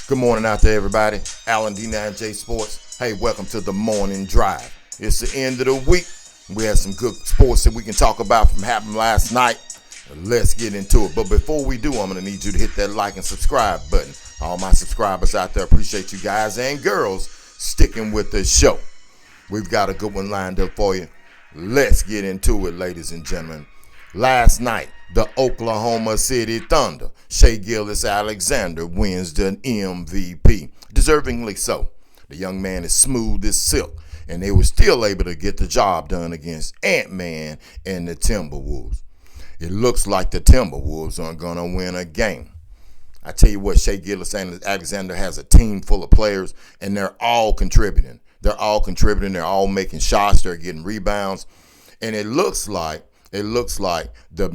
Good morning out there, everybody. Alan D9J Sports. Hey, welcome to the morning drive. It's the end of the week. We have some good sports that we can talk about from happening last night. Let's get into it. But before we do, I'm going to need you to hit that like and subscribe button. All my subscribers out there, appreciate you guys and girls sticking with the show. We've got a good one lined up for you. Let's get into it, ladies and gentlemen. Last night, the Oklahoma City Thunder, Shai Gilgeous-Alexander wins the MVP. Deservingly so. The young man is smooth as silk, and they were still able to get the job done against Ant-Man and the Timberwolves. It looks like the Timberwolves aren't going to win a game. I tell you what, Shai Gilgeous-Alexander has a team full of players, and they're all contributing. They're all making shots. They're getting rebounds. And it looks like the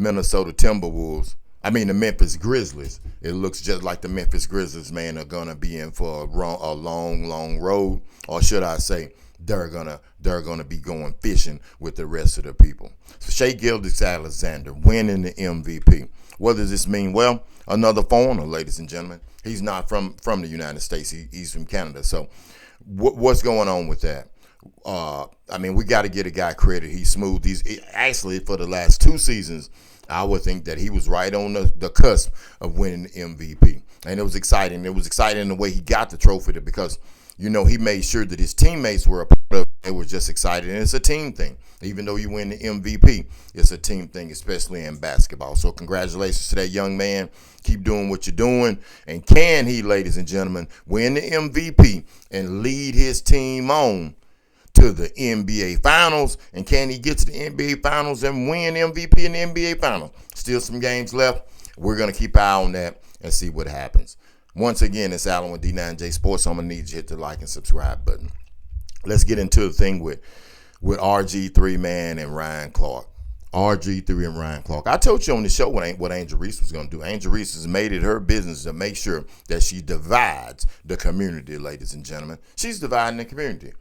Memphis Grizzlies. It looks just like the Memphis Grizzlies, man, are going to be in for a long road. Or should I say, they're gonna be going fishing with the rest of the people. So Shai Gilgeous-Alexander winning the MVP. What does this mean? Well, another foreigner, ladies and gentlemen. He's not from the United States. He's from Canada. So what's going on with that? We got to get a guy credit. He's smooth. Actually, for the last 2 seasons, I would think that he was right on the cusp of winning the MVP. And it was exciting. It was exciting in the way he got the trophy because, he made sure that his teammates were a part of it. They were just excited. And it's a team thing. Even though you win the MVP, it's a team thing, especially in basketball. So congratulations to that young man. Keep doing what you're doing. And can he, ladies and gentlemen, win the MVP and lead his team on to the NBA Finals? And can he get to the NBA Finals and win MVP in the NBA Finals? Still some games left. We're going to keep an eye on that and see what happens. Once again, it's Alan with D9J Sports. So I'm going to need you to hit the like and subscribe button. Let's get into the thing with RG3, man, and Ryan Clark. RG3 and Ryan Clark. I told you on the show what Angel Reese was going to do. Angel Reese has made it her business to make sure that she divides the community, ladies and gentlemen. She's dividing the community.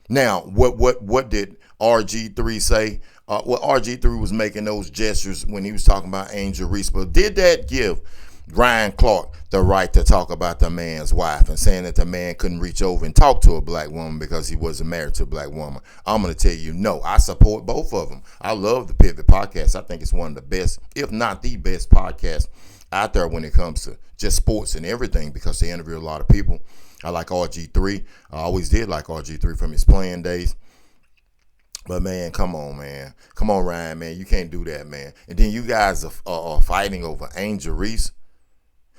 Now, what did RG3 say? RG3 was making those gestures when he was talking about Angel Reese, but did that give Ryan Clark the right to talk about the man's wife and saying that the man couldn't reach over and talk to a black woman because he wasn't married to a black woman? I'm going to tell you, no. I support both of them. I love the Pivot Podcast. I think it's one of the best, if not the best podcast out there when it comes to just sports and everything because they interview a lot of people. I like RG3. I always did like RG3 from his playing days. But, man, come on, man. Come on, Ryan, man. You can't do that, man. And then you guys are fighting over Angel Reese.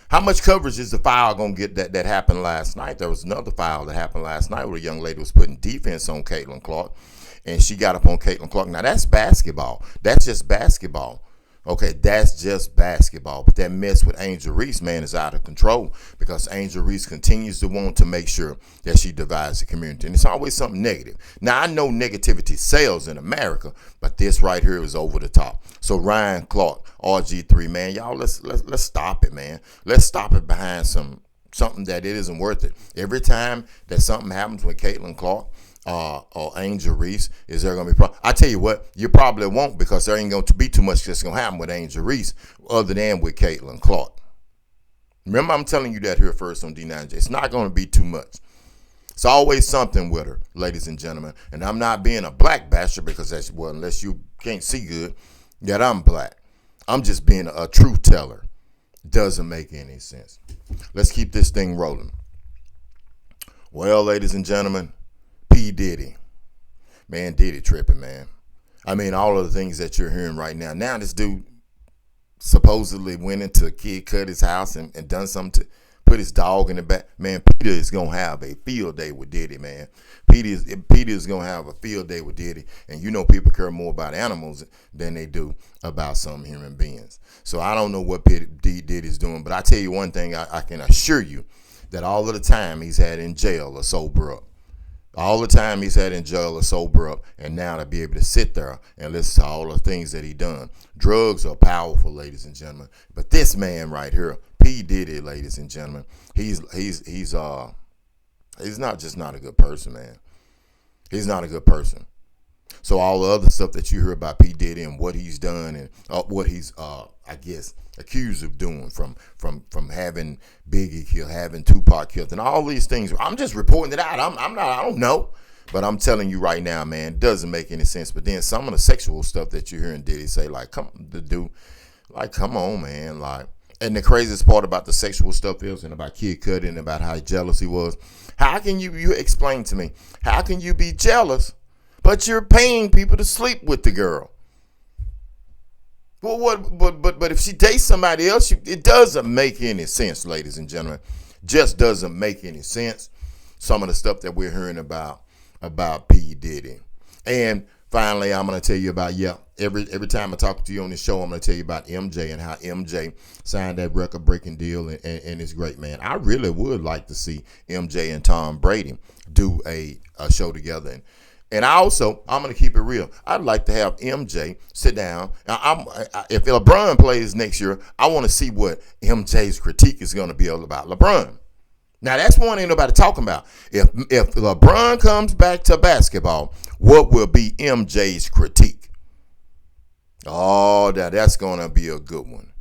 How much coverage is the foul going to get that happened last night? There was another foul that happened last night where a young lady was putting defense on Caitlin Clark, and she got up on Caitlin Clark. Now, that's basketball. That's just basketball. Okay, that's just basketball. But that mess with Angel Reese, man, is out of control because Angel Reese continues to want to make sure that she divides the community. And it's always something negative. Now, I know negativity sells in America, but this right here is over the top. So Ryan Clark, RG3, man, y'all, let's stop it, man. Let's stop it behind something that it isn't worth it. Every time that something happens with Caitlin Clark, or Angel Reese, is there going to be I tell you what, you probably won't because there ain't going to be too much that's going to happen with Angel Reese other than with Caitlin Clark. Remember, I'm telling you that here first on D9J. It's not going to be too much. It's always something with her, ladies and gentlemen. And I'm not being a black basher because that's, well, unless you can't see good, that I'm black. I'm just being a truth teller. Doesn't make any sense. Let's keep this thing rolling. Well, ladies and gentlemen, P. Diddy. Man, Diddy tripping, man. All of the things that you're hearing right now. Now this dude supposedly went into Kid Cudi's house and done something to put his dog in the back. Man, Peter is going to have a field day with Diddy, man. Peter is going to have a field day with Diddy. And people care more about animals than they do about some human beings. So I don't know what Diddy's doing. But I tell you one thing, I can assure you that all of the time he's had in jail or sober up. All the time he's had in jail or sober up, and now to be able to sit there and listen to all the things that he done. Drugs are powerful, ladies and gentlemen. But this man right here, P. Diddy, ladies and gentlemen, he's not just not a good person, man. He's not a good person. So all the other stuff that you hear about P. Diddy and what he's done and what he's, I guess, accused of doing, from having Biggie killed, having Tupac killed, and all these things. I'm just reporting it out. I don't know. But I'm telling you right now, man, it doesn't make any sense. But then some of the sexual stuff that you're hearing Diddy say, like, come on, man. Like, and the craziest part about the sexual stuff is, and about Kid Cudi and about how jealous he was. How can you explain to me, how can you be jealous, but you're paying people to sleep with the girl? Well, but if she dates somebody else, it doesn't make any sense, ladies and gentlemen. Just doesn't make any sense. Some of the stuff that we're hearing about P. Diddy. And finally, I'm going to tell you about, every time I talk to you on this show, I'm going to tell you about MJ and how MJ signed that record-breaking deal, and it's great, man. I really would like to see MJ and Tom Brady do a show together. And I'm going to keep it real. I'd like to have MJ sit down. If LeBron plays next year, I want to see what MJ's critique is going to be all about LeBron. Now, that's one ain't nobody talking about. If LeBron comes back to basketball, what will be MJ's critique? Oh, that's going to be a good one.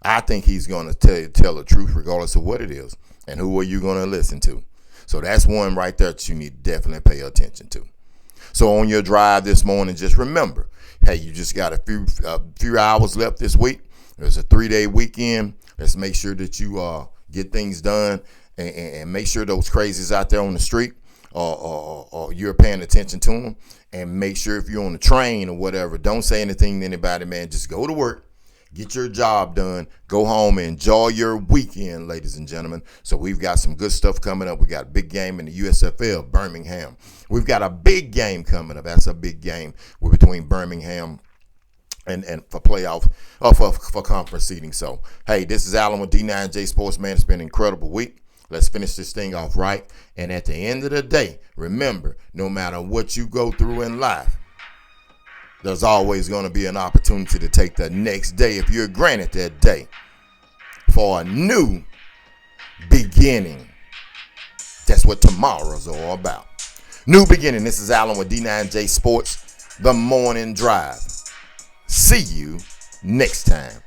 I think he's going to tell the truth regardless of what it is. And who are you going to listen to? So that's one right there that you need to definitely pay attention to. So on your drive this morning, just remember, hey, you just got a few hours left this week. There's a 3-day weekend. Let's make sure that you get things done. And make sure those crazies out there on the street or you're paying attention to them. And make sure if you're on the train or whatever, don't say anything to anybody, man. Just go to work, get your job done, go home, and enjoy your weekend, ladies and gentlemen. So we've got some good stuff coming up. We got a big game in the USFL, Birmingham. We've got a big game coming up. That's a big game between Birmingham and for playoff, for conference seating. So, hey, this is Alan with D9J Sports, man. It's been an incredible week. Let's finish this thing off right. And at the end of the day, remember, no matter what you go through in life, there's always going to be an opportunity to take the next day, if you're granted that day, for a new beginning. That's what tomorrow's all about. New beginning. This is Alan with D9J Sports, The Morning Drive. See you next time.